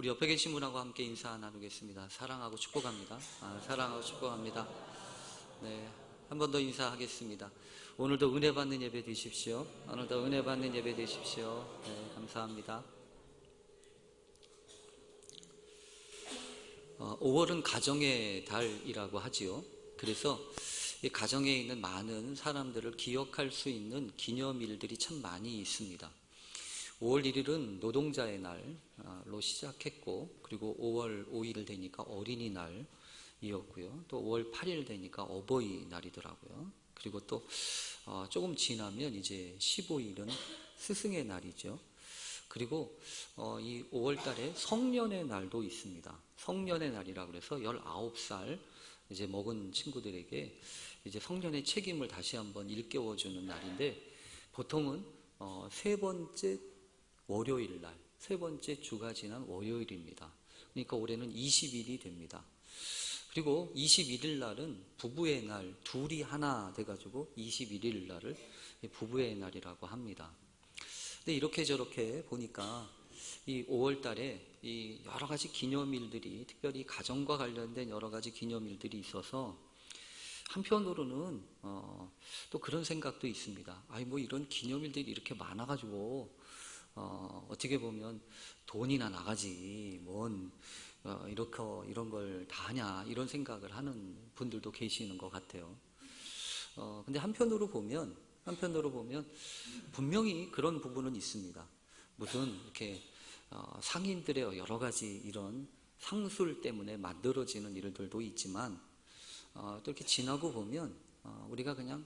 우리 옆에 계신 분하고 함께 인사 나누겠습니다. 사랑하고 축복합니다. 사랑하고 축복합니다. 네, 한 번 더 인사하겠습니다. 오늘도 은혜 받는 예배 되십시오. 오늘도 은혜 받는 예배 되십시오. 네, 감사합니다. 5월은 가정의 달이라고 하지요. 그래서 이 가정에 있는 많은 사람들을 기억할 수 있는 기념일들이 참 많이 있습니다. 5월 1일은 노동자의 날로 시작했고, 그리고 5월 5일 되니까 어린이날이었고요. 또 5월 8일 되니까 어버이날이더라고요. 그리고 또 조금 지나면 이제 15일은 스승의 날이죠. 그리고 이 5월 달에 성년의 날도 있습니다. 성년의 날이라고 해서 19살 이제 먹은 친구들에게 이제 성년의 책임을 다시 한번 일깨워주는 날인데, 보통은 세 번째 월요일 날, 세 번째 주가 지난 월요일입니다. 그러니까 올해는 20일이 됩니다. 그리고 21일 날은 부부의 날, 둘이 하나 돼가지고 21일 날을 부부의 날이라고 합니다. 근데 이렇게 저렇게 보니까 이 5월 달에 이 여러 가지 기념일들이, 특별히 가정과 관련된 여러 가지 기념일들이 있어서 한편으로는 또 그런 생각도 있습니다. 뭐 이런 기념일들이 이렇게 많아가지고 어떻게 보면 돈이나 나가지 뭔 이런 걸 다 하냐, 이런 생각을 하는 분들도 계시는 것 같아요. 근데 한편으로 보면 분명히 그런 부분은 있습니다. 무슨 이렇게 상인들의 여러 가지 이런 상술 때문에 만들어지는 일들도 있지만, 또 이렇게 지나고 보면 우리가 그냥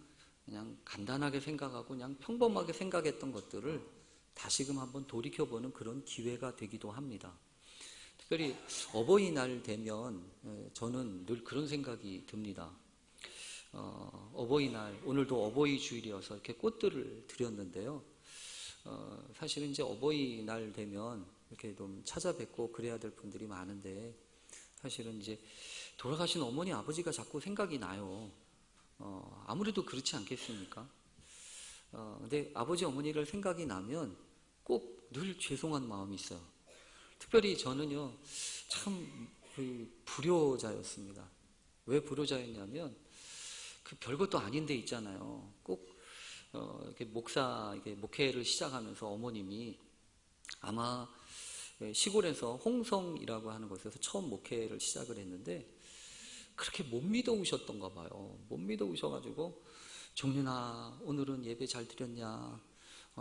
간단하게 생각하고 그냥 평범하게 생각했던 것들을 다시금 한번 돌이켜보는 그런 기회가 되기도 합니다. 특별히 어버이날 되면 저는 늘 그런 생각이 듭니다. 어버이날, 오늘도 어버이 주일이어서 이렇게 꽃들을 드렸는데요. 사실은 이제 어버이날 되면 이렇게 좀 찾아뵙고 그래야 될 분들이 많은데, 사실은 이제 돌아가신 어머니 아버지가 자꾸 생각이 나요. 아무래도 그렇지 않겠습니까? 근데 아버지 어머니를 생각이 나면 꼭 늘 죄송한 마음이 있어요. 특별히 저는요, 참 불효자였습니다. 왜 불효자였냐면, 그 별것도 아닌데 있잖아요. 꼭 이렇게 목회를 시작하면서 어머님이 아마 시골에서 홍성이라고 하는 곳에서 처음 목회를 시작을 했는데, 그렇게 못 믿어오셨던가 봐요. 못 믿어오셔가지고, 종윤아, 오늘은 예배 잘 드렸냐?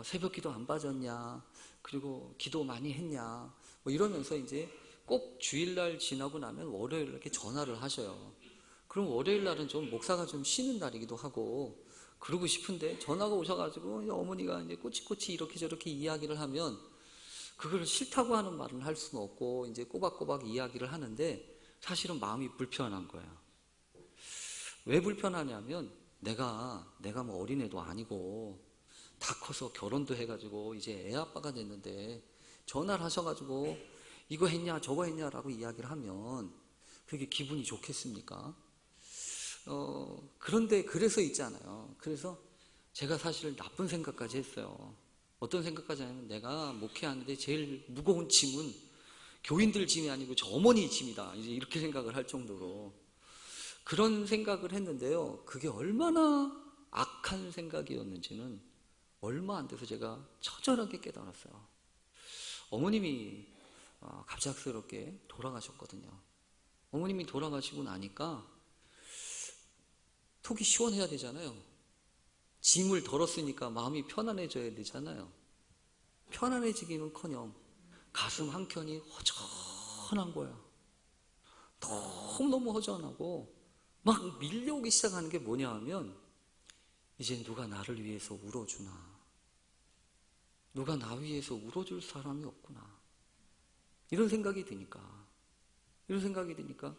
새벽 기도 안 빠졌냐? 그리고 기도 많이 했냐? 뭐 이러면서 이제 꼭 주일날 지나고 나면 월요일 이렇게 전화를 하셔요. 그럼 월요일 날은 좀 목사가 좀 쉬는 날이기도 하고, 그러고 싶은데 전화가 오셔가지고 어머니가 이제 꼬치꼬치 이렇게 저렇게 이야기를 하면, 그걸 싫다고 하는 말을 할 수는 없고 이제 꼬박꼬박 이야기를 하는데, 사실은 마음이 불편한 거예요. 왜 불편하냐면, 내가 뭐 어린애도 아니고 다 커서 결혼도 해가지고 이제 애 아빠가 됐는데 전화를 하셔가지고 이거 했냐 저거 했냐라고 이야기를 하면 그게 기분이 좋겠습니까? 그런데 그래서 있잖아요. 그래서 제가 사실 나쁜 생각까지 했어요. 어떤 생각까지 하냐면, 내가 목회하는데 제일 무거운 짐은 교인들 짐이 아니고 저 어머니 짐이다, 이제 이렇게 생각을 할 정도로 그런 생각을 했는데요. 그게 얼마나 악한 생각이었는지는 얼마 안 돼서 제가 처절하게 깨달았어요. 어머님이 갑작스럽게 돌아가셨거든요. 어머님이 돌아가시고 나니까 속이 시원해야 되잖아요. 짐을 덜었으니까 마음이 편안해져야 되잖아요. 편안해지기는커녕 가슴 한켠이 허전한 거야. 너무너무 허전하고 막 밀려오기 시작하는 게 뭐냐 하면, 이제 누가 나를 위해서 울어주나, 누가 나 위해서 울어줄 사람이 없구나, 이런 생각이 드니까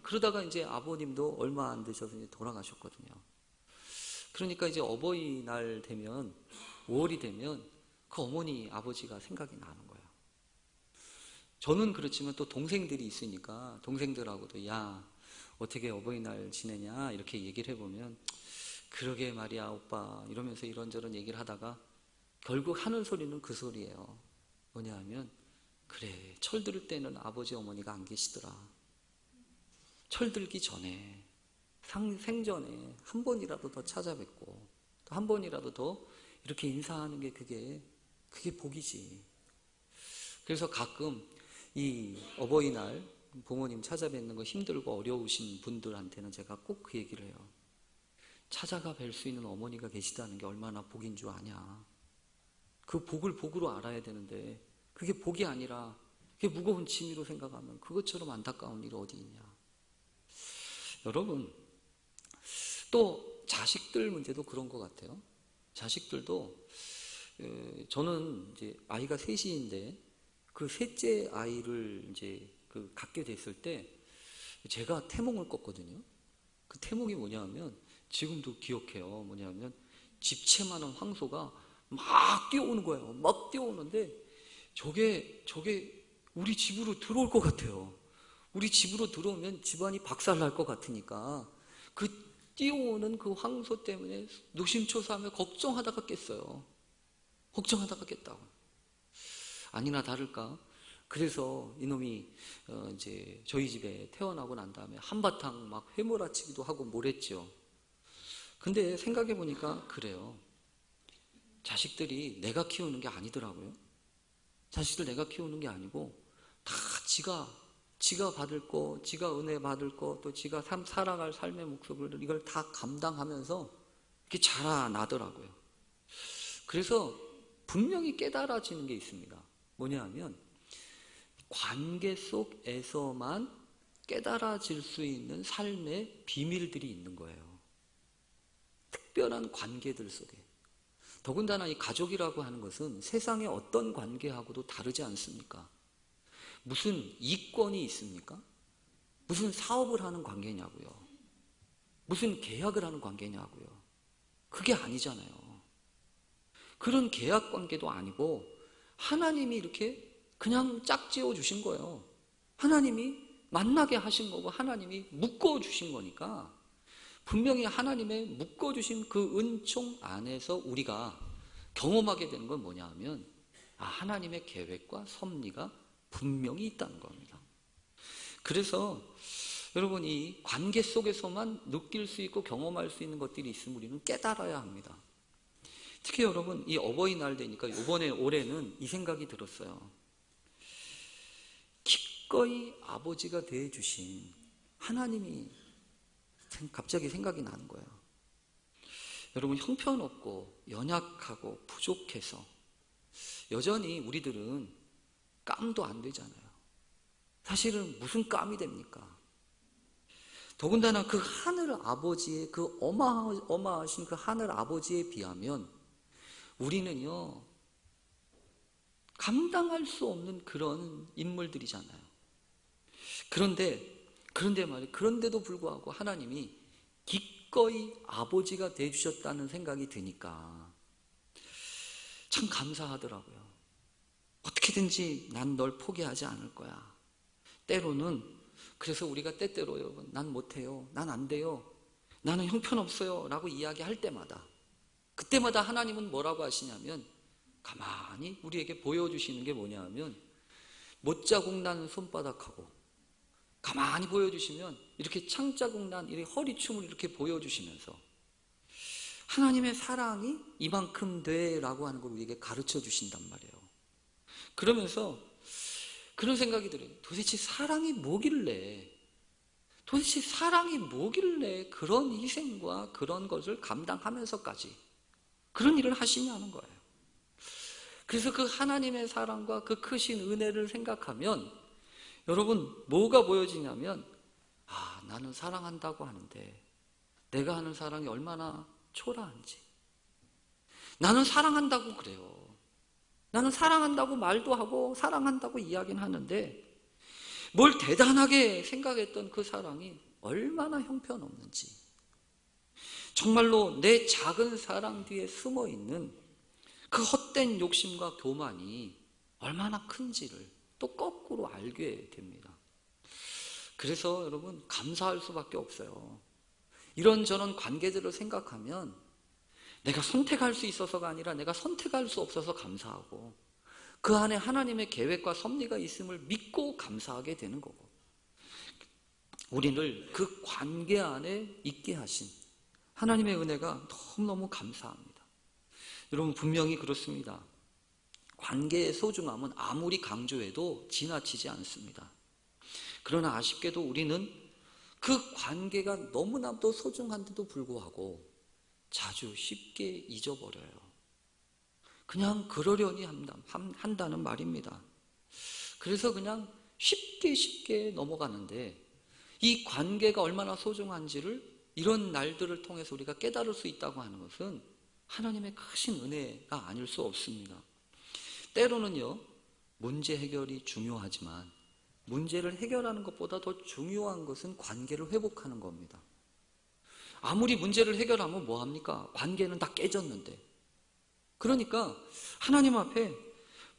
그러다가 이제 아버님도 얼마 안 되셔서 이제 돌아가셨거든요. 그러니까 이제 어버이날 되면, 5월이 되면 그 어머니 아버지가 생각이 나는 거예요. 저는 그렇지만 또 동생들이 있으니까 동생들하고도 야, 어떻게 어버이날 지내냐 이렇게 얘기를 해보면, 그러게 말이야 오빠 이러면서 이런저런 얘기를 하다가 결국 하는 소리는 그 소리예요. 뭐냐 하면, 그래, 철들 때는 아버지 어머니가 안 계시더라. 철들기 전에, 생전에 한 번이라도 더 찾아뵙고 또 한 번이라도 더 이렇게 인사하는 게 그게 복이지. 그래서 가끔 이 어버이날 부모님 찾아뵙는 거 힘들고 어려우신 분들한테는 제가 꼭 그 얘기를 해요. 찾아가 뵐 수 있는 어머니가 계시다는 게 얼마나 복인 줄 아냐. 그 복을 복으로 알아야 되는데 그게 복이 아니라 그게 무거운 짐으로 생각하면 그것처럼 안타까운 일이 어디 있냐. 여러분, 또 자식들 문제도 그런 것 같아요. 자식들도 저는 이제 아이가 셋인데 그 셋째 아이를 이제 갖게 됐을 때 제가 태몽을 꿨거든요. 그 태몽이 뭐냐면 지금도 기억해요. 뭐냐면 집채만한 황소가 막 뛰어오는 거예요. 막 뛰어오는데 저게 우리 집으로 들어올 것 같아요. 우리 집으로 들어오면 집안이 박살날 것 같으니까 그 뛰어오는 그 황소 때문에 노심초사하며 걱정하다가 깼어요. 걱정하다가 깼다고. 아니나 다를까. 그래서 이놈이 이제 저희 집에 태어나고 난 다음에 한바탕 막 회몰아치기도 하고 뭐랬죠. 근데 생각해 보니까 그래요. 자식들이 내가 키우는 게 아니더라고요. 자식들 내가 키우는 게 아니고 다 지가 받을 거, 지가 은혜 받을 거, 또 지가 살아갈 삶의 목적을 이걸 다 감당하면서 이렇게 자라나더라고요. 그래서 분명히 깨달아지는 게 있습니다. 뭐냐 하면 관계 속에서만 깨달아질 수 있는 삶의 비밀들이 있는 거예요. 특별한 관계들 속에. 더군다나 이 가족이라고 하는 것은 세상의 어떤 관계하고도 다르지 않습니까? 무슨 이권이 있습니까? 무슨 사업을 하는 관계냐고요? 무슨 계약을 하는 관계냐고요? 그게 아니잖아요. 그런 계약 관계도 아니고 하나님이 이렇게 그냥 짝지어 주신 거예요. 하나님이 만나게 하신 거고 하나님이 묶어 주신 거니까 분명히 하나님의 묶어 주신 그 은총 안에서 우리가 경험하게 되는 건 뭐냐 하면 하나님의 계획과 섭리가 분명히 있다는 겁니다. 그래서 여러분 이 관계 속에서만 느낄 수 있고 경험할 수 있는 것들이 있으면 우리는 깨달아야 합니다. 특히 여러분 이 어버이날 되니까 올해는 이 생각이 들었어요. 기꺼이 아버지가 되어주신 하나님이 갑자기 생각이 나는 거예요. 여러분 형편없고 연약하고 부족해서 여전히 우리들은 깜도 안 되잖아요. 사실은 무슨 깜이 됩니까? 더군다나 그 하늘 아버지의 그 어마하신 그 하늘 아버지에 비하면 우리는요 감당할 수 없는 그런 인물들이잖아요. 그런데 말이에요. 그런데도 불구하고 하나님이 기꺼이 아버지가 되어주셨다는 생각이 드니까 참 감사하더라고요. 어떻게든지 난 널 포기하지 않을 거야. 때로는 그래서 우리가 때때로 여러분 난 못해요. 난 안 돼요. 나는 형편없어요. 라고 이야기할 때마다 그때마다 하나님은 뭐라고 하시냐면 가만히 우리에게 보여주시는 게 뭐냐 하면 못자국 난 손바닥하고 가만히 보여주시면 이렇게 창자국 난 허리춤을 이렇게 보여주시면서 하나님의 사랑이 이만큼 돼 라고 하는 걸 우리에게 가르쳐 주신단 말이에요. 그러면서 그런 생각이 들어요. 도대체 사랑이 뭐길래 그런 희생과 그런 것을 감당하면서까지 그런 일을 하시냐는 거예요. 그래서 그 하나님의 사랑과 그 크신 은혜를 생각하면 여러분 뭐가 보여지냐면 나는 사랑한다고 하는데 내가 하는 사랑이 얼마나 초라한지. 나는 사랑한다고 그래요. 나는 사랑한다고 말도 하고 사랑한다고 이야기는 하는데 뭘 대단하게 생각했던 그 사랑이 얼마나 형편없는지, 정말로 내 작은 사랑 뒤에 숨어있는 그 헛된 욕심과 교만이 얼마나 큰지를 또 거꾸로 알게 됩니다. 그래서 여러분 감사할 수밖에 없어요. 이런저런 관계들을 생각하면 내가 선택할 수 있어서가 아니라 내가 선택할 수 없어서 감사하고 그 안에 하나님의 계획과 섭리가 있음을 믿고 감사하게 되는 거고, 우리를 그 관계 안에 있게 하신 하나님의 은혜가 너무너무 감사합니다. 여러분, 분명히 그렇습니다. 관계의 소중함은 아무리 강조해도 지나치지 않습니다. 그러나 아쉽게도 우리는 그 관계가 너무나도 소중한데도 불구하고 자주 쉽게 잊어버려요. 그냥 그러려니 한다는 말입니다. 그래서 그냥 쉽게 넘어가는데, 이 관계가 얼마나 소중한지를 이런 날들을 통해서 우리가 깨달을 수 있다고 하는 것은 하나님의 크신 은혜가 아닐 수 없습니다. 때로는요, 문제 해결이 중요하지만 문제를 해결하는 것보다 더 중요한 것은 관계를 회복하는 겁니다. 아무리 문제를 해결하면 뭐합니까? 관계는 다 깨졌는데. 그러니까 하나님 앞에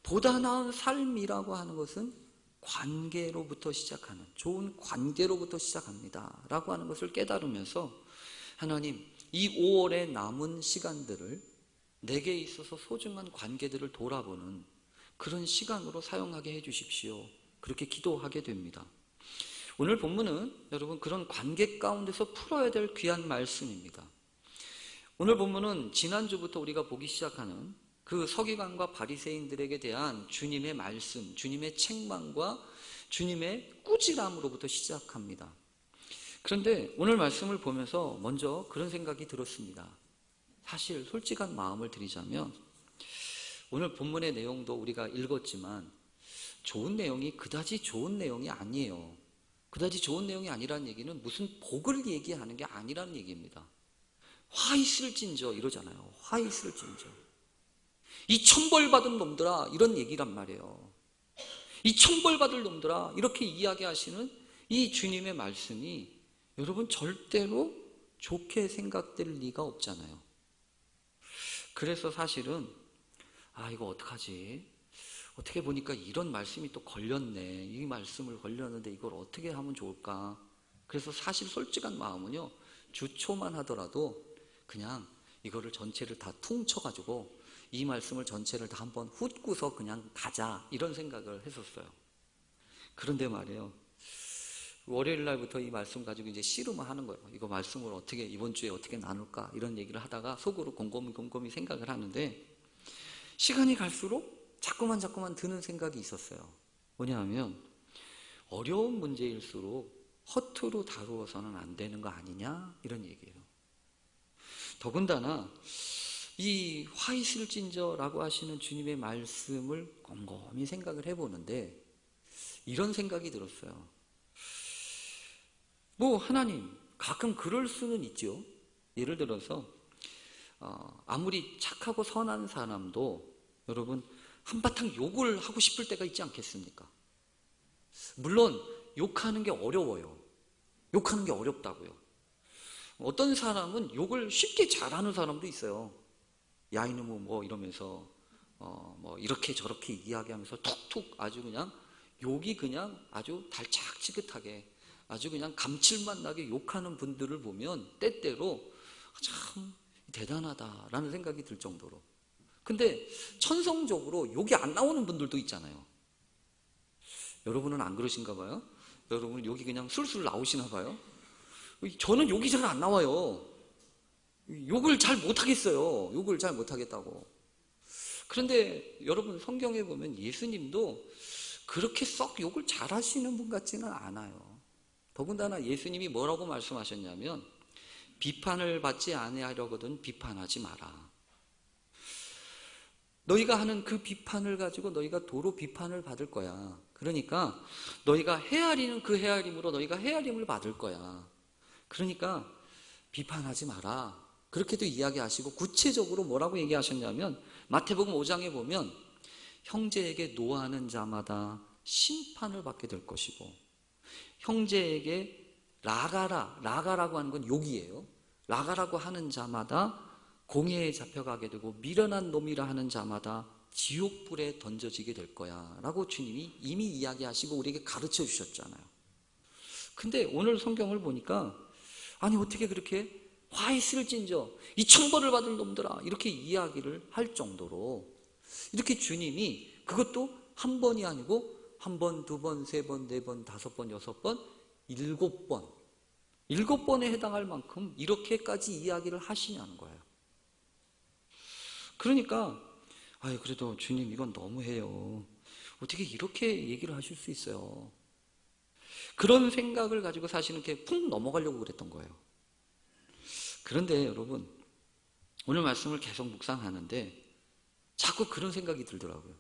보다 나은 삶이라고 하는 것은 관계로부터 시작하는, 좋은 관계로부터 시작합니다 라고 하는 것을 깨달으면서, 하나님, 이 5월의 남은 시간들을 내게 있어서 소중한 관계들을 돌아보는 그런 시간으로 사용하게 해주십시오. 그렇게 기도하게 됩니다. 오늘 본문은 여러분 그런 관계 가운데서 풀어야 될 귀한 말씀입니다. 오늘 본문은 지난주부터 우리가 보기 시작하는 그 서기관과 바리새인들에게 대한 주님의 말씀, 주님의 책망과 주님의 꾸지람으로부터 시작합니다. 그런데 오늘 말씀을 보면서 먼저 그런 생각이 들었습니다. 사실 솔직한 마음을 드리자면, 오늘 본문의 내용도 우리가 읽었지만 좋은 내용이 그다지 좋은 내용이 아니에요. 그다지 좋은 내용이 아니라는 얘기는 무슨 복을 얘기하는 게 아니라는 얘기입니다. 화 있을진저 이러잖아요. 화 있을진저. 이 천벌받은 놈들아, 이런 얘기란 말이에요. 이 천벌받을 놈들아, 이렇게 이야기하시는 이 주님의 말씀이 여러분 절대로 좋게 생각될 리가 없잖아요. 그래서 사실은 이거 어떡하지? 어떻게 보니까 이런 말씀이 또 걸렸네. 이 말씀을 걸렸는데 이걸 어떻게 하면 좋을까? 그래서 사실 솔직한 마음은요, 주초만 하더라도 그냥 이거를 전체를 다 퉁쳐가지고 이 말씀을 전체를 다 한번 훑고서 그냥 가자, 이런 생각을 했었어요. 그런데 말이에요, 월요일 날부터 이 말씀 가지고 이제 씨름을 하는 거예요. 이거 말씀을 어떻게, 이번 주에 어떻게 나눌까, 이런 얘기를 하다가 속으로 곰곰이 생각을 하는데, 시간이 갈수록 자꾸만 드는 생각이 있었어요. 뭐냐 하면, 어려운 문제일수록 허투루 다루어서는 안 되는 거 아니냐, 이런 얘기예요. 더군다나 이 화 있을진저라고 하시는 주님의 말씀을 곰곰이 생각을 해보는데 이런 생각이 들었어요. 하나님, 가끔 그럴 수는 있죠. 예를 들어서 아무리 착하고 선한 사람도 여러분 한바탕 욕을 하고 싶을 때가 있지 않겠습니까? 물론 욕하는 게 어려워요. 욕하는 게 어렵다고요. 어떤 사람은 욕을 쉽게 잘하는 사람도 있어요. 야 이놈의 뭐 이러면서 이렇게 저렇게 이야기하면서 툭툭 아주 그냥 욕이 그냥 아주 달짝지긋하게 아주 그냥 감칠맛 나게 욕하는 분들을 보면 때때로 참 대단하다라는 생각이 들 정도로. 근데 천성적으로 욕이 안 나오는 분들도 있잖아요. 여러분은 안 그러신가 봐요? 여러분은 욕이 그냥 술술 나오시나 봐요? 저는 욕이 잘 안 나와요. 욕을 잘 못하겠어요. 욕을 잘 못하겠다고. 그런데 여러분 성경에 보면 예수님도 그렇게 썩 욕을 잘하시는 분 같지는 않아요. 더군다나 예수님이 뭐라고 말씀하셨냐면, 비판을 받지 아니하려거든 비판하지 마라. 너희가 하는 그 비판을 가지고 너희가 도로 비판을 받을 거야. 그러니까 너희가 헤아리는 그 헤아림으로 너희가 헤아림을 받을 거야. 그러니까 비판하지 마라. 그렇게도 이야기하시고, 구체적으로 뭐라고 얘기하셨냐면, 마태복음 5장에 보면 형제에게 노하는 자마다 심판을 받게 될 것이고, 형제에게 라가라고 하는 건 욕이에요. 라가라고 하는 자마다 공회에 잡혀가게 되고, 미련한 놈이라 하는 자마다 지옥불에 던져지게 될 거야 라고 주님이 이미 이야기하시고 우리에게 가르쳐 주셨잖아요. 근데 오늘 성경을 보니까 아니 어떻게 그렇게 화 있을진저 이 천벌을 받을 놈들아 이렇게 이야기를 할 정도로 이렇게 주님이 그것도 한 번이 아니고 한 번, 두 번, 세 번, 네 번, 다섯 번, 여섯 번, 7번. 7번에 해당할 만큼 이렇게까지 이야기를 하시냐는 거예요. 그러니까 그래도 주님 이건 너무해요. 어떻게 이렇게 얘기를 하실 수 있어요? 그런 생각을 가지고 사실은 이렇게 푹 넘어가려고 그랬던 거예요. 그런데 여러분, 오늘 말씀을 계속 묵상하는데 자꾸 그런 생각이 들더라고요.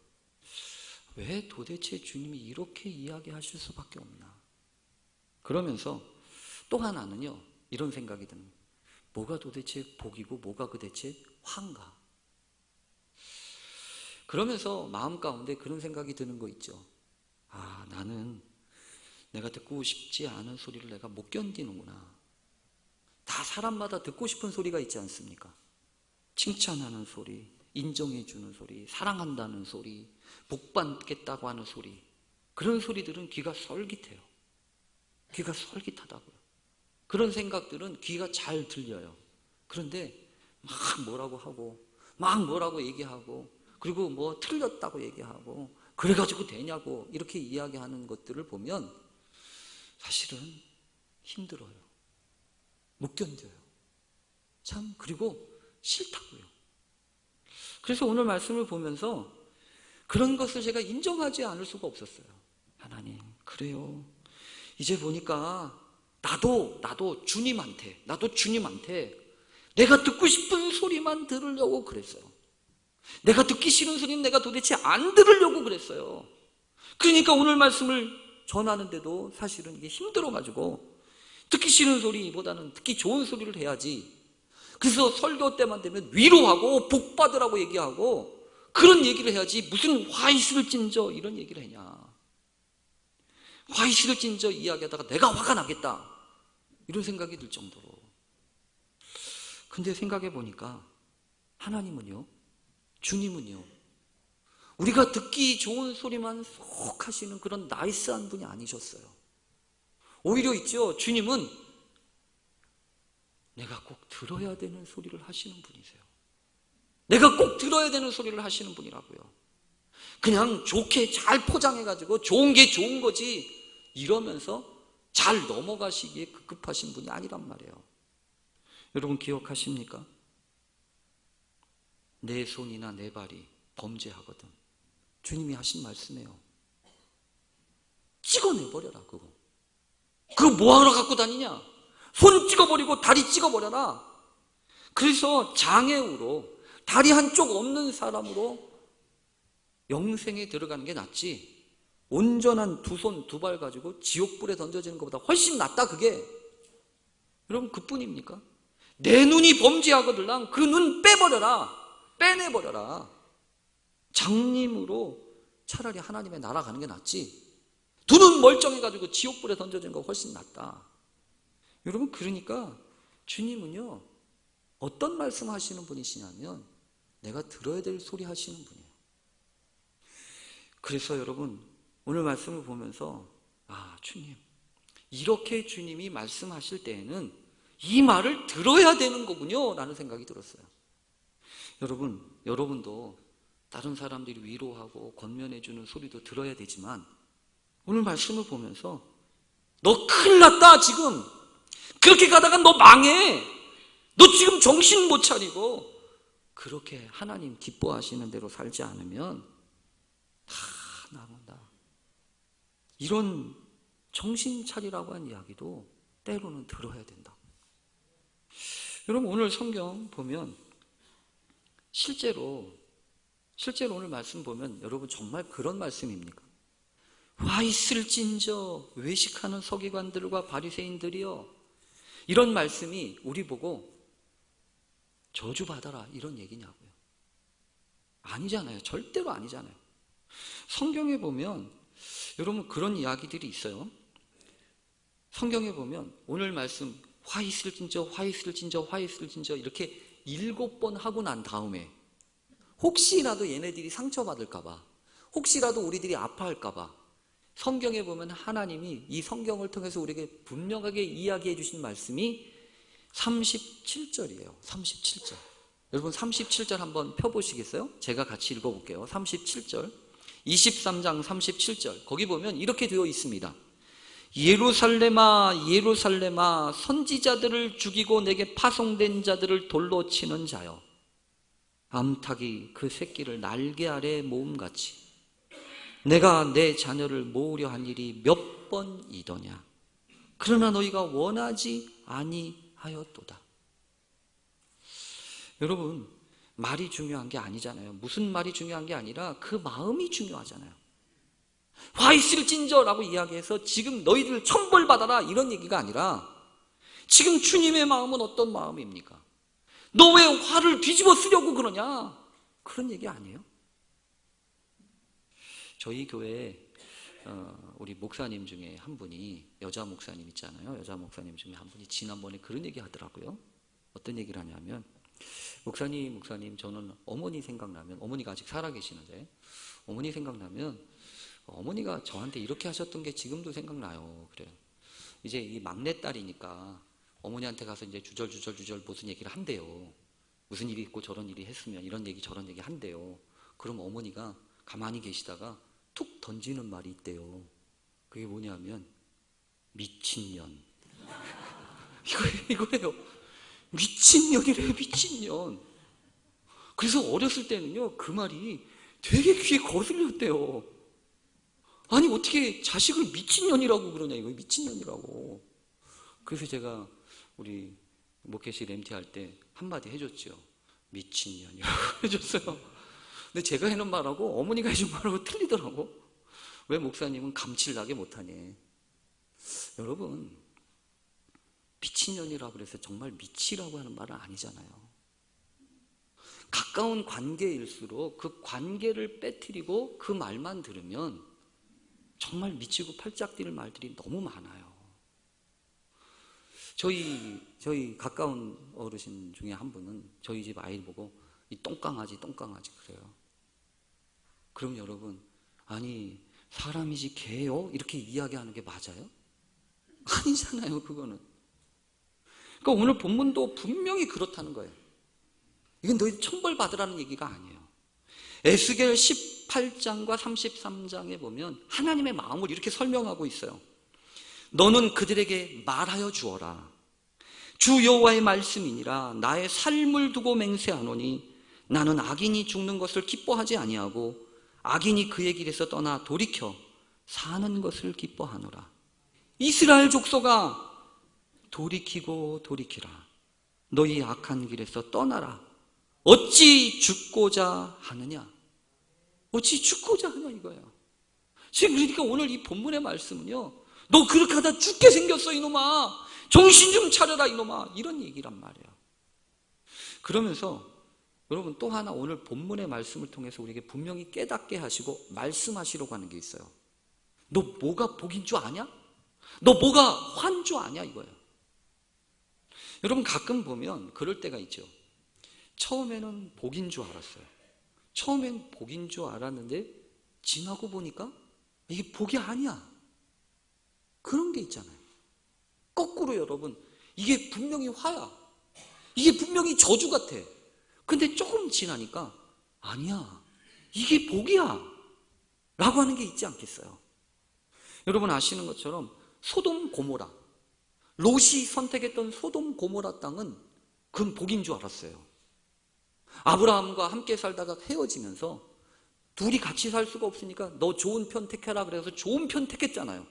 왜 도대체 주님이 이렇게 이야기하실 수밖에 없나? 그러면서 또 하나는요, 이런 생각이 드는 거예요. 뭐가 도대체 복이고 뭐가 도대체 화인가? 그러면서 마음 가운데 그런 생각이 드는 거 있죠. 나는 내가 듣고 싶지 않은 소리를 내가 못 견디는구나. 다 사람마다 듣고 싶은 소리가 있지 않습니까? 칭찬하는 소리, 인정해주는 소리, 사랑한다는 소리, 복받겠다고 하는 소리. 그런 소리들은 귀가 솔깃해요. 귀가 솔깃하다고요. 그런 생각들은 귀가 잘 들려요. 그런데 막 뭐라고 하고, 막 뭐라고 얘기하고, 그리고 뭐 틀렸다고 얘기하고, 그래가지고 되냐고 이렇게 이야기하는 것들을 보면 사실은 힘들어요. 못 견뎌요. 참, 그리고 싫다고요. 그래서 오늘 말씀을 보면서 그런 것을 제가 인정하지 않을 수가 없었어요. 하나님, 그래요. 이제 보니까 나도 주님한테 내가 듣고 싶은 소리만 들으려고 그랬어요. 내가 듣기 싫은 소리는 내가 도대체 안 들으려고 그랬어요. 그러니까 오늘 말씀을 전하는데도 사실은 이게 힘들어가지고 듣기 싫은 소리보다는 듣기 좋은 소리를 해야지. 그래서 설교 때만 되면 위로하고 복받으라고 얘기하고 그런 얘기를 해야지 무슨 화 있을 찐저 이런 얘기를 하냐. 화 있을 찐저 이야기하다가 내가 화가 나겠다 이런 생각이 들 정도로. 근데 생각해 보니까 하나님은요, 주님은요, 우리가 듣기 좋은 소리만 쏙 하시는 그런 나이스한 분이 아니셨어요. 오히려 있죠, 주님은 내가 꼭 들어야 되는 소리를 하시는 분이세요. 내가 꼭 들어야 되는 소리를 하시는 분이라고요. 그냥 좋게 잘 포장해가지고 좋은 게 좋은 거지 이러면서 잘 넘어가시기에 급급하신 분이 아니란 말이에요. 여러분 기억하십니까? 내 손이나 내 발이 범죄하거든. 주님이 하신 말씀이에요. 찍어내버려라 그거. 그거 뭐하러 갖고 다니냐? 손 찍어버리고 다리 찍어버려라. 그래서 장애우로 다리 한쪽 없는 사람으로 영생에 들어가는 게 낫지 온전한 두 손 두 발 가지고 지옥불에 던져지는 것보다 훨씬 낫다 그게. 여러분 그뿐입니까? 내 눈이 범죄하거들랑 그 눈 빼버려라. 빼내버려라. 장님으로 차라리 하나님의 나라 가는 게 낫지 두 눈 멀쩡해가지고 지옥불에 던져지는 거 훨씬 낫다. 여러분 그러니까 주님은요 어떤 말씀 하시는 분이시냐면 내가 들어야 될 소리 하시는 분이에요. 그래서 여러분 오늘 말씀을 보면서 주님 이렇게 주님이 말씀하실 때에는 이 말을 들어야 되는 거군요 라는 생각이 들었어요. 여러분도 다른 사람들이 위로하고 권면해주는 소리도 들어야 되지만 오늘 말씀을 보면서 너 큰일 났다 지금 그렇게 가다가 너 망해 너 지금 정신 못 차리고 그렇게 하나님 기뻐하시는 대로 살지 않으면 다 나간다. 이런 정신 차리라고 한 이야기도 때로는 들어야 된다. 여러분 오늘 성경 보면 실제로 오늘 말씀 보면 여러분 정말 그런 말씀입니까? 와 있을진저 외식하는 서기관들과 바리새인들이여 이런 말씀이 우리 보고 저주받아라 이런 얘기냐고요. 아니잖아요. 절대로 아니잖아요. 성경에 보면 여러분 그런 이야기들이 있어요. 성경에 보면 오늘 말씀 화 있을진저 이렇게 7번 하고 난 다음에 혹시라도 얘네들이 상처받을까봐 혹시라도 우리들이 아파할까봐 성경에 보면 하나님이 이 성경을 통해서 우리에게 분명하게 이야기해 주신 말씀이 37절이에요. 37절. 여러분 37절 한번 펴보시겠어요? 제가 같이 읽어볼게요. 37절. 23장 37절 거기 보면 이렇게 되어 있습니다. 예루살렘아 예루살렘아 선지자들을 죽이고 내게 파송된 자들을 돌로 치는 자여, 암탉이 그 새끼를 날개 아래 모음같이 내가 내 자녀를 모으려 한 일이 몇 번이더냐. 그러나 너희가 원하지 아니하였도다. 여러분, 말이 중요한 게 아니잖아요. 무슨 말이 중요한 게 아니라 그 마음이 중요하잖아요. 화 있을진저라고 이야기해서 지금 너희들 천벌받아라 이런 얘기가 아니라 지금 주님의 마음은 어떤 마음입니까? 너 왜 화를 뒤집어 쓰려고 그러냐? 그런 얘기 아니에요. 저희 교회에 우리 목사님 중에 한 분이, 여자 목사님 있잖아요. 여자 목사님 중에 한 분이 지난번에 그런 얘기 하더라고요. 어떤 얘기를 하냐면, 목사님 저는 어머니 생각나면, 어머니가 아직 살아계시는데 어머니 생각나면 어머니가 저한테 이렇게 하셨던 게 지금도 생각나요. 그래요. 이제 이 막내딸이니까 어머니한테 가서 이제 주절 무슨 얘기를 한대요. 무슨 일이 있고 저런 일이 했으면 이런 얘기 저런 얘기 한대요. 그럼 어머니가 가만히 계시다가 툭 던지는 말이 있대요. 그게 뭐냐면 미친년. 이거예요. 미친년이래요. 미친년. 그래서 어렸을 때는요 그 말이 되게 귀에 거슬렸대요. 아니 어떻게 자식을 미친년이라고 그러냐, 이거 미친년이라고. 그래서 제가 우리 목회실 MT 할 때 한마디 해줬죠. 미친년이라고 해줬어요. 근데 제가 해놓은 말하고 어머니가 해준 말하고 틀리더라고. 왜 목사님은 감칠나게 못하니? 여러분, 미친년이라고 그래서 정말 미치라고 하는 말은 아니잖아요. 가까운 관계일수록 그 관계를 빼뜨리고 그 말만 들으면 정말 미치고 팔짝 뛰는 말들이 너무 많아요. 저희 가까운 어르신 중에 한 분은 저희 집 아이 보고 이 똥강아지 그래요. 그럼 여러분, 아니 사람이지 개요? 이렇게 이야기하는 게 맞아요? 아니잖아요, 그거는. 그러니까 오늘 본문도 분명히 그렇다는 거예요. 이건 너희 천벌 받으라는 얘기가 아니에요. 에스겔 18장과 33장에 보면 하나님의 마음을 이렇게 설명하고 있어요. 너는 그들에게 말하여 주어라. 주 여호와의 말씀이니라. 나의 삶을 두고 맹세하노니 나는 악인이 죽는 것을 기뻐하지 아니하고 악인이 그의 길에서 떠나 돌이켜 사는 것을 기뻐하노라. 이스라엘 족속아, 돌이키고 돌이키라. 너희 악한 길에서 떠나라. 어찌 죽고자 하느냐? 어찌 죽고자 하냐 이거예요. 지금 그러니까 오늘 이 본문의 말씀은요, 너 그렇게 하다 죽게 생겼어 이놈아, 정신 좀 차려라 이놈아, 이런 얘기란 말이에요. 그러면서 여러분 또 하나 오늘 본문의 말씀을 통해서 우리에게 분명히 깨닫게 하시고 말씀하시려고 하는 게 있어요. 너 뭐가 복인 줄 아냐? 너 뭐가 환 줄 아냐 이거예요. 여러분 가끔 보면 그럴 때가 있죠. 처음에는 복인 줄 알았어요. 처음엔 복인 줄 알았는데 지나고 보니까 이게 복이 아니야. 그런 게 있잖아요. 거꾸로 여러분, 이게 분명히 화야. 이게 분명히 저주 같아. 근데 조금 지나니까 아니야, 이게 복이야 라고 하는 게 있지 않겠어요? 여러분 아시는 것처럼 소돔 고모라, 롯이 선택했던 소돔 고모라 땅은 그건 복인 줄 알았어요. 아브라함과 함께 살다가 헤어지면서 둘이 같이 살 수가 없으니까 너 좋은 편 택해라 그래서 좋은 편 택했잖아요.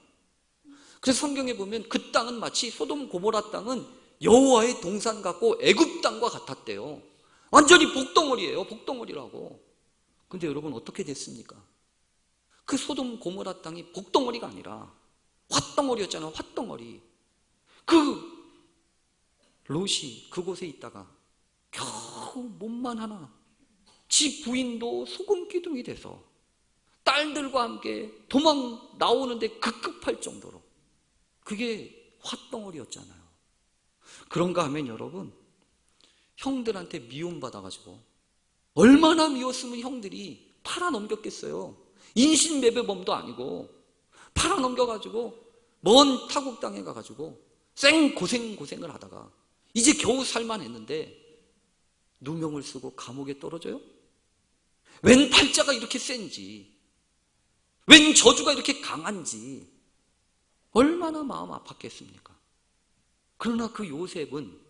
그래서 성경에 보면 그 땅은 마치 소돔 고모라 땅은 여호와의 동산 같고 애굽 땅과 같았대요. 완전히 복덩어리예요. 복덩어리라고. 근데 여러분 어떻게 됐습니까? 그 소돔 고모라 땅이 복덩어리가 아니라 화덩어리였잖아요. 화덩어리. 그 롯이 그곳에 있다가 겨우 몸만 하나, 지 부인도 소금 기둥이 돼서 딸들과 함께 도망 나오는데 급급할 정도로 그게 화덩어리였잖아요. 그런가 하면 여러분, 형들한테 미움받아가지고 얼마나 미웠으면 형들이 팔아넘겼겠어요. 인신매매범도 아니고 팔아넘겨가지고 먼 타국 땅에 가가지고 고생을 하다가 이제 겨우 살만했는데 누명을 쓰고 감옥에 떨어져요? 웬 팔자가 이렇게 센지 웬 저주가 이렇게 강한지 얼마나 마음 아팠겠습니까? 그러나 그 요셉은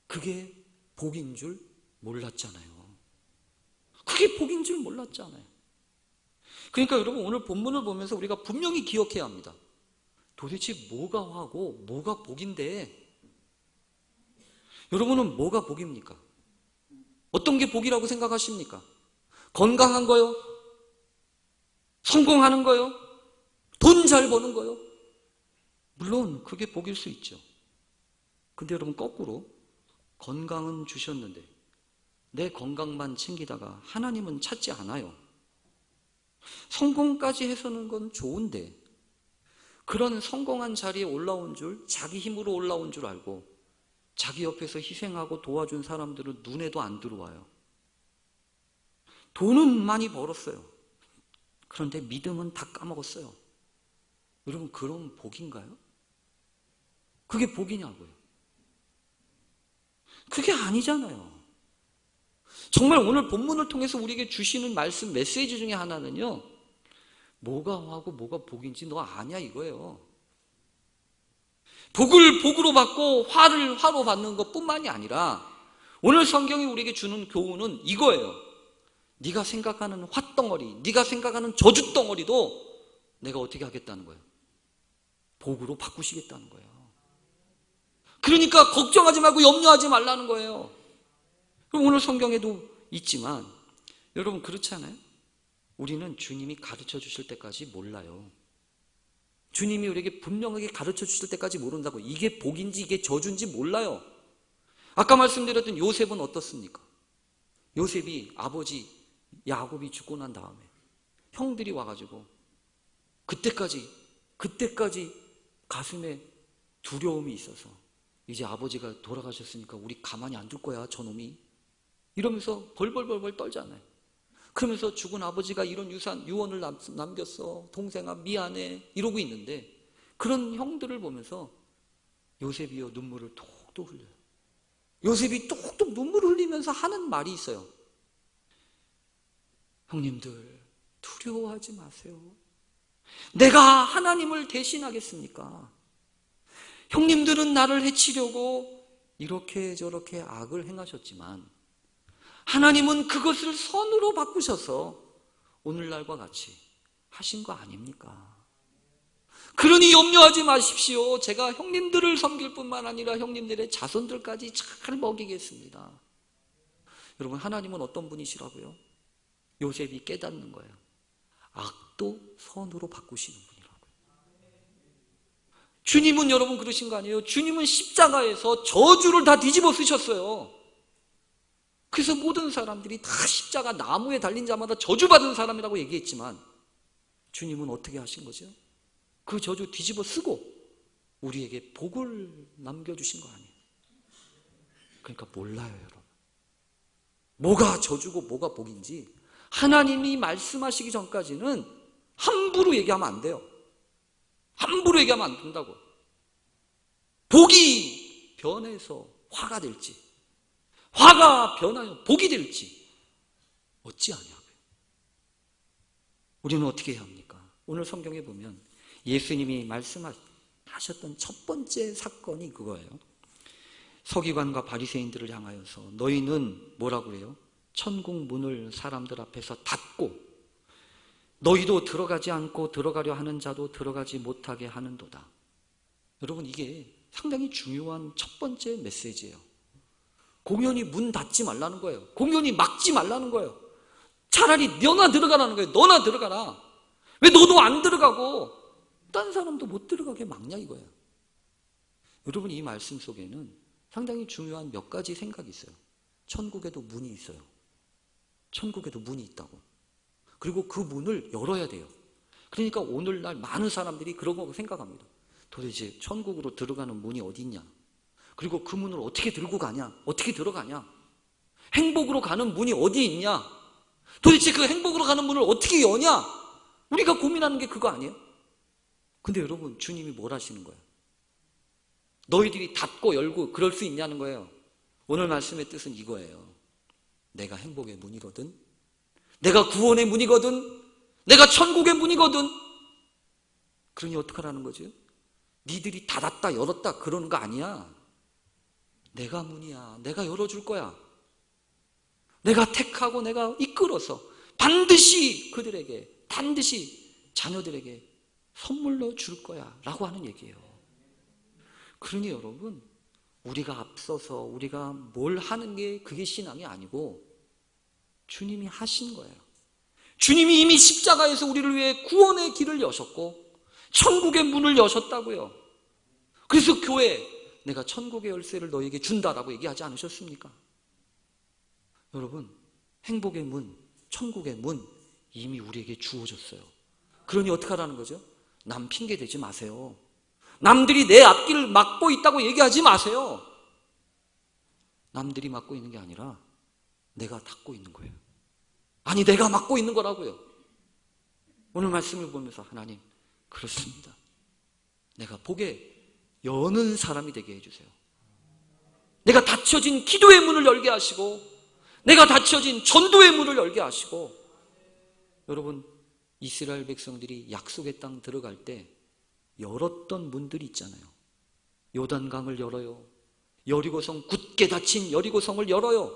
그게 복인 줄 몰랐잖아요. 그게 복인 줄 몰랐잖아요. 그러니까 여러분, 오늘 본문을 보면서 우리가 분명히 기억해야 합니다. 도대체 뭐가 화고 뭐가 복인데, 여러분은 뭐가 복입니까? 어떤 게 복이라고 생각하십니까? 건강한 거요? 성공하는 거요? 돈 잘 버는 거요? 물론 그게 복일 수 있죠. 근데 여러분, 거꾸로 건강은 주셨는데 내 건강만 챙기다가 하나님은 찾지 않아요. 성공까지 해서는 건 좋은데 그런 성공한 자리에 올라온 줄, 자기 힘으로 올라온 줄 알고 자기 옆에서 희생하고 도와준 사람들은 눈에도 안 들어와요. 돈은 많이 벌었어요. 그런데 믿음은 다 까먹었어요. 여러분, 그런 복인가요? 그게 복이냐고요? 그게 아니잖아요. 정말 오늘 본문을 통해서 우리에게 주시는 말씀, 메시지 중에 하나는요, 뭐가 화고 뭐가 복인지 너 아냐 이거예요. 복을 복으로 받고 화를 화로 받는 것뿐만이 아니라 오늘 성경이 우리에게 주는 교훈은 이거예요. 네가 생각하는 화덩어리, 네가 생각하는 저주덩어리도 내가 어떻게 하겠다는 거예요? 복으로 바꾸시겠다는 거예요. 그러니까 걱정하지 말고 염려하지 말라는 거예요. 그럼 오늘 성경에도 있지만 여러분, 그렇지 않아요? 우리는 주님이 가르쳐 주실 때까지 몰라요. 주님이 우리에게 분명하게 가르쳐 주실 때까지 모른다고. 이게 복인지 이게 저주인지 몰라요. 아까 말씀드렸던 요셉은 어떻습니까? 요셉이 아버지 야곱이 죽고 난 다음에 형들이 와가지고 그때까지 가슴에 두려움이 있어서, 이제 아버지가 돌아가셨으니까 우리 가만히 안 둘 거야 저놈이, 이러면서 벌벌벌벌 떨잖아요. 그러면서 죽은 아버지가 이런 유언을 남겼어, 동생아 미안해, 이러고 있는데 그런 형들을 보면서 요셉이요 눈물을 톡톡 흘려요. 요셉이 톡톡 눈물을 흘리면서 하는 말이 있어요. 형님들, 두려워하지 마세요. 내가 하나님을 대신하겠습니까? 형님들은 나를 해치려고 이렇게 저렇게 악을 행하셨지만 하나님은 그것을 선으로 바꾸셔서 오늘날과 같이 하신 거 아닙니까? 그러니 염려하지 마십시오. 제가 형님들을 섬길 뿐만 아니라 형님들의 자손들까지 잘 먹이겠습니다. 여러분, 하나님은 어떤 분이시라고요? 요셉이 깨닫는 거예요. 악도 선으로 바꾸시는 분이라고요. 주님은 여러분 그러신 거 아니에요? 주님은 십자가에서 저주를 다 뒤집어 쓰셨어요. 그래서 모든 사람들이 다 십자가 나무에 달린 자마다 저주받은 사람이라고 얘기했지만 주님은 어떻게 하신 거죠? 그 저주 뒤집어 쓰고 우리에게 복을 남겨주신 거 아니에요. 그러니까 몰라요, 여러분. 뭐가 저주고 뭐가 복인지 하나님이 말씀하시기 전까지는 함부로 얘기하면 안 돼요. 함부로 얘기하면 안 된다고. 복이 변해서 화가 될지, 화가 변하여 복이 될지 어찌하냐고요. 우리는 어떻게 해야 합니까? 오늘 성경에 보면 예수님이 말씀하셨던 첫 번째 사건이 그거예요. 서기관과 바리새인들을 향하여서 너희는 뭐라고 해요? 천국 문을 사람들 앞에서 닫고 너희도 들어가지 않고 들어가려 하는 자도 들어가지 못하게 하는도다. 여러분, 이게 상당히 중요한 첫 번째 메시지예요. 공연히 문 닫지 말라는 거예요. 공연히 막지 말라는 거예요. 차라리 너나 들어가라는 거예요. 너나 들어가라. 왜 너도 안 들어가고 딴 사람도 못 들어가게 막냐 이거예요. 여러분, 이 말씀 속에는 상당히 중요한 몇 가지 생각이 있어요. 천국에도 문이 있어요. 천국에도 문이 있다고. 그리고 그 문을 열어야 돼요. 그러니까 오늘날 많은 사람들이 그런 거 생각합니다. 도대체 천국으로 들어가는 문이 어디 있냐? 그리고 그 문을 어떻게 들고 가냐? 어떻게 들어가냐? 행복으로 가는 문이 어디 있냐? 도대체 그 행복으로 가는 문을 어떻게 여냐? 우리가 고민하는 게 그거 아니에요? 근데 여러분, 주님이 뭘 하시는 거예요? 너희들이 닫고 열고 그럴 수 있냐는 거예요. 오늘 말씀의 뜻은 이거예요. 내가 행복의 문이거든, 내가 구원의 문이거든, 내가 천국의 문이거든. 그러니 어떡하라는 거죠? 니들이 닫았다 열었다 그러는 거 아니야. 내가 문이야. 내가 열어줄 거야. 내가 택하고 내가 이끌어서 반드시 그들에게, 반드시 자녀들에게 선물로 줄 거야 라고 하는 얘기예요. 그러니 여러분, 우리가 앞서서 우리가 뭘 하는 게 그게 신앙이 아니고 주님이 하신 거예요. 주님이 이미 십자가에서 우리를 위해 구원의 길을 여셨고 천국의 문을 여셨다고요. 그래서 교회, 내가 천국의 열쇠를 너에게 준다라고 얘기하지 않으셨습니까? 여러분, 행복의 문, 천국의 문 이미 우리에게 주어졌어요. 그러니 어떻게 하라는 거죠? 남 핑계 대지 마세요. 남들이 내 앞길을 막고 있다고 얘기하지 마세요. 남들이 막고 있는 게 아니라 내가 닫고 있는 거예요. 아니, 내가 막고 있는 거라고요. 오늘 말씀을 보면서 하나님, 그렇습니다. 내가 보게 여는 사람이 되게 해주세요. 내가 닫혀진 기도의 문을 열게 하시고, 내가 닫혀진 전도의 문을 열게 하시고. 여러분, 이스라엘 백성들이 약속의 땅 들어갈 때 열었던 문들이 있잖아요. 요단강을 열어요. 여리고성, 굳게 닫힌 여리고성을 열어요.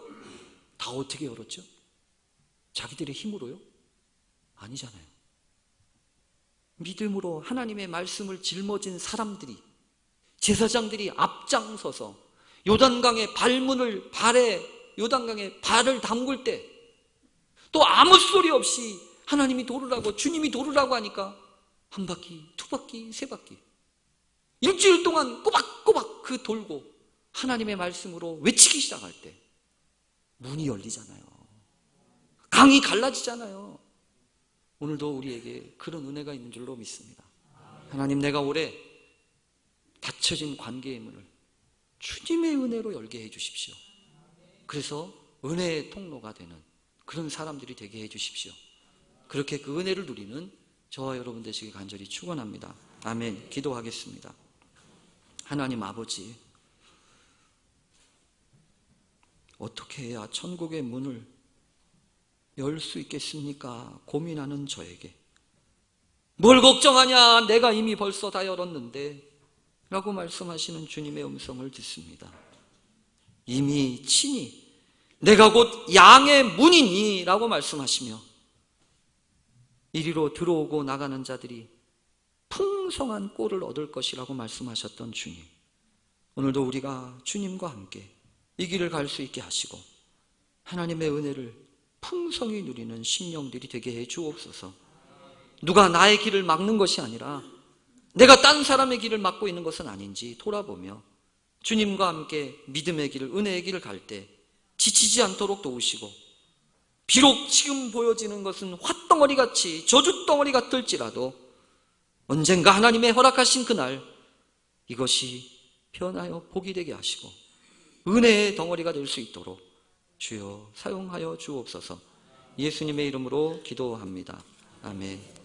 다 어떻게 열었죠? 자기들의 힘으로요? 아니잖아요. 믿음으로 하나님의 말씀을 짊어진 사람들이, 제사장들이 앞장서서 요단강의 요단강에 발을 담글 때 또 아무 소리 없이 하나님이 도르라고, 주님이 도르라고 하니까 한 바퀴, 두 바퀴, 세 바퀴, 일주일 동안 꼬박꼬박 그 돌고 하나님의 말씀으로 외치기 시작할 때 문이 열리잖아요. 강이 갈라지잖아요. 오늘도 우리에게 그런 은혜가 있는 줄로 믿습니다. 하나님, 내가 올해 닫혀진 관계의 문을 주님의 은혜로 열게 해 주십시오. 그래서 은혜의 통로가 되는 그런 사람들이 되게 해 주십시오. 그렇게 그 은혜를 누리는 저와 여러분 되시길 간절히 축원합니다. 아멘. 기도하겠습니다. 하나님 아버지, 어떻게 해야 천국의 문을 열 수 있겠습니까? 고민하는 저에게 뭘 걱정하냐, 내가 이미 벌써 다 열었는데 라고 말씀하시는 주님의 음성을 듣습니다. 이미 친히 내가 곧 양의 문이니 라고 말씀하시며 이리로 들어오고 나가는 자들이 풍성한 꼴을 얻을 것이라고 말씀하셨던 주님, 오늘도 우리가 주님과 함께 이 길을 갈 수 있게 하시고 하나님의 은혜를 풍성히 누리는 심령들이 되게 해 주옵소서. 누가 나의 길을 막는 것이 아니라 내가 딴 사람의 길을 막고 있는 것은 아닌지 돌아보며 주님과 함께 믿음의 길을, 은혜의 길을 갈 때 지치지 않도록 도우시고, 비록 지금 보여지는 것은 화-덩어리같이 저주-덩어리 같을지라도 언젠가 하나님의 허락하신 그날 이것이 변하여 복이 되게 하시고 은혜의 덩어리가 될 수 있도록 주여 사용하여 주옵소서. 예수님의 이름으로 기도합니다. 아멘.